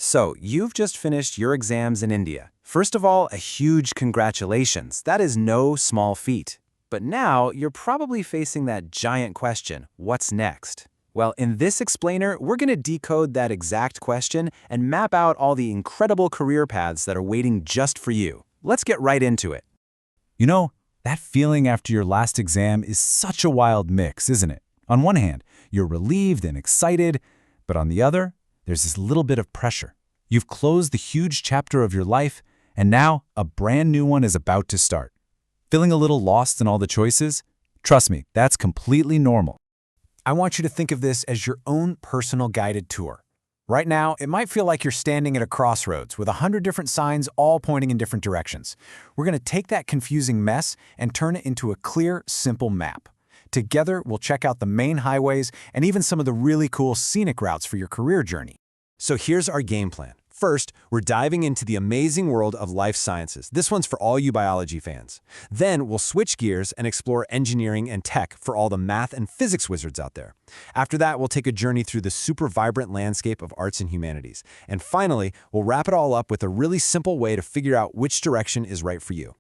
So, you've just finished your exams in India. First of all, a huge congratulations. That is no small feat. But now, you're probably facing that giant question, what's next? Well, in this explainer, we're going to decode that exact question and map out all the incredible career paths that are waiting just for you. Let's get right into it. You know, that feeling after your last exam is such a wild mix, isn't it? On one hand, you're relieved and excited, but on the other, there's this little bit of pressure. You've closed the huge chapter of your life, and now a brand new one is about to start. Feeling a little lost in all the choices? Trust me, that's completely normal. I want you to think of this as your own personal guided tour. Right now, it might feel like you're standing at a crossroads with 100 different signs all pointing in different directions. We're going to take that confusing mess and turn it into a clear, simple map. Together, we'll check out the main highways and even some of the really cool scenic routes for your career journey. So here's our game plan. First, we're diving into the amazing world of life sciences. This one's for all you biology fans. Then we'll switch gears and explore engineering and tech for all the math and physics wizards out there. After that, we'll take a journey through the super vibrant landscape of arts and humanities. And finally, we'll wrap it all up with a really simple way to figure out which direction is right for you.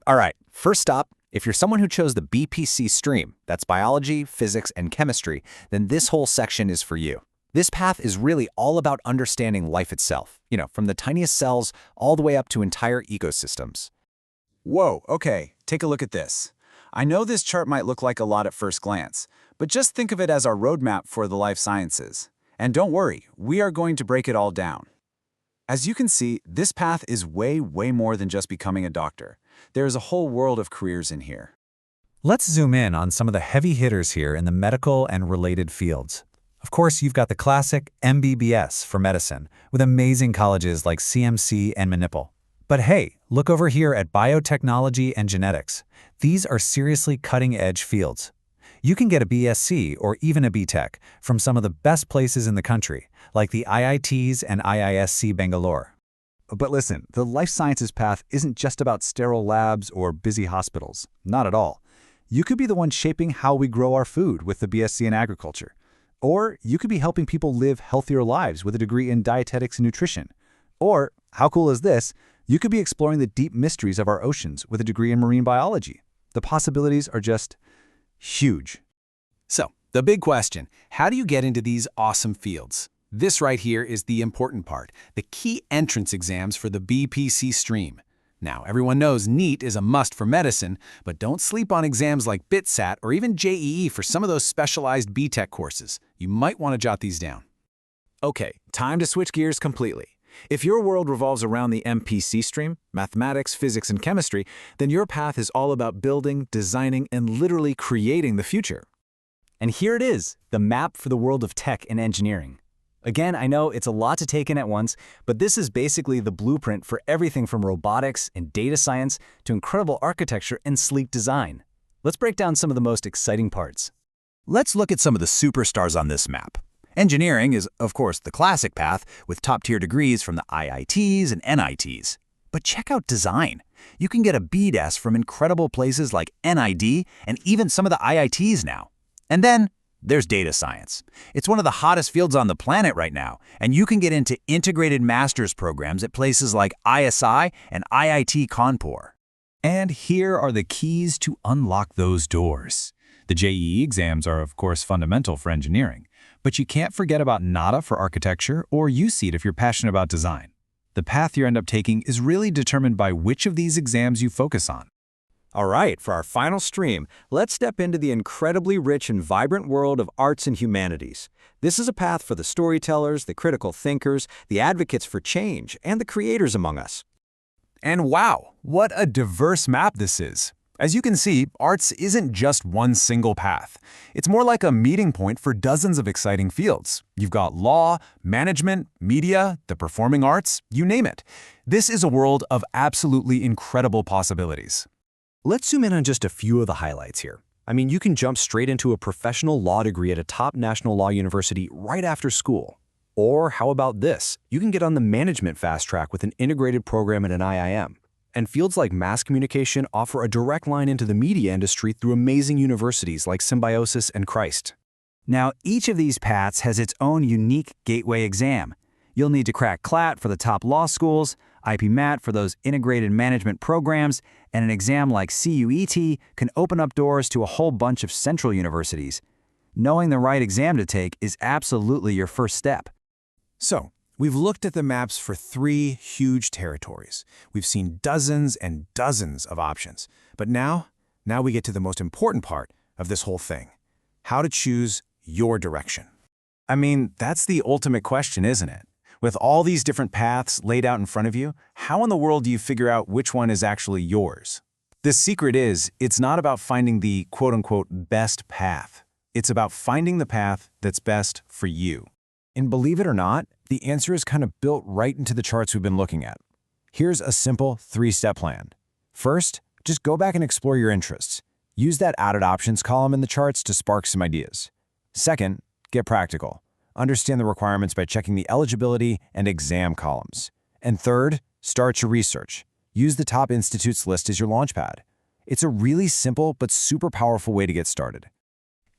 All right, first stop, if you're someone who chose the BPC stream, that's biology, physics, and chemistry, then this whole section is for you. This path is really all about understanding life itself, from the tiniest cells all the way up to entire ecosystems. Whoa, okay, take a look at this. I know this chart might look like a lot at first glance, but just think of it as our roadmap for the life sciences. And don't worry, we are going to break it all down. As you can see, this path is way more than just becoming a doctor. There is a whole world of careers in here. Let's zoom in on some of the heavy hitters here in the medical and related fields. Of course, you've got the classic MBBS for medicine, with amazing colleges like CMC and Manipal. But hey, look over here at biotechnology and genetics. These are seriously cutting-edge fields. You can get a BSc or even a BTech from some of the best places in the country, like the IITs and IISc Bangalore. But listen, the life sciences path isn't just about sterile labs or busy hospitals. Not at all. You could be the one shaping how we grow our food with the BSc in agriculture. Or you could be helping people live healthier lives with a degree in dietetics and nutrition. Or, how cool is this? You could be exploring the deep mysteries of our oceans with a degree in marine biology. The possibilities are just huge. So, the big question, how do you get into these awesome fields? This right here is the important part, the key entrance exams for the BPC stream. Now, everyone knows NEET is a must for medicine, but don't sleep on exams like BitSat or even JEE for some of those specialized BTech courses. You might want to jot these down. Okay, time to switch gears completely. If your world revolves around the MPC stream, mathematics, physics, and chemistry, then your path is all about building, designing, and literally creating the future. And here it is, the map for the world of tech and engineering. Again, I know it's a lot to take in at once, but this is basically the blueprint for everything from robotics and data science to incredible architecture and sleek design. Let's break down some of the most exciting parts. Let's look at some of the superstars on this map. Engineering is, of course, the classic path with top-tier degrees from the IITs and NITs. But check out design. You can get a BDES from incredible places like NID and even some of the IITs now. And then there's data science. It's one of the hottest fields on the planet right now, and you can get into integrated master's programs at places like ISI and IIT Kanpur. And here are the keys to unlock those doors. The JEE exams are, of course, fundamental for engineering, but you can't forget about NADA for architecture or USEED if you're passionate about design. The path you end up taking is really determined by which of these exams you focus on. All right, for our final stream, let's step into the incredibly rich and vibrant world of arts and humanities. This is a path for the storytellers, the critical thinkers, the advocates for change, and the creators among us. And wow, what a diverse map this is. As you can see, arts isn't just one single path. It's more like a meeting point for dozens of exciting fields. You've got law, management, media, the performing arts, you name it. This is a world of absolutely incredible possibilities. Let's zoom in on just a few of the highlights here. I mean, you can jump straight into a professional law degree at a top national law university right after school. Or how about this? You can get on the management fast track with an integrated program at an IIM. And fields like mass communication offer a direct line into the media industry through amazing universities like Symbiosis and Christ. Now, each of these paths has its own unique gateway exam. You'll need to crack CLAT for the top law schools, IPMAT for those integrated management programs, and an exam like CUET can open up doors to a whole bunch of central universities. Knowing the right exam to take is absolutely your first step. So, we've looked at the maps for 3 huge territories. We've seen dozens and dozens of options. But now we get to the most important part of this whole thing. How to choose your direction. I mean, that's the ultimate question, isn't it? With all these different paths laid out in front of you, how in the world do you figure out which one is actually yours? The secret is, it's not about finding the quote-unquote best path. It's about finding the path that's best for you. And believe it or not, the answer is kind of built right into the charts we've been looking at. Here's a simple 3-step plan. First, just go back and explore your interests. Use that added options column in the charts to spark some ideas. Second, get practical. Understand the requirements by checking the eligibility and exam columns. And third, start your research. Use the top institutes list as your launchpad. It's a really simple but super powerful way to get started.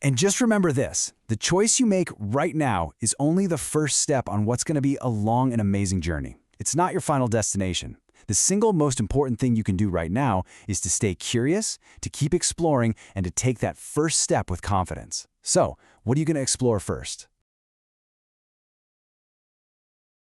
And just remember this, the choice you make right now is only the first step on what's going to be a long and amazing journey. It's not your final destination. The single most important thing you can do right now is to stay curious, to keep exploring, and to take that first step with confidence. So, what are you going to explore first?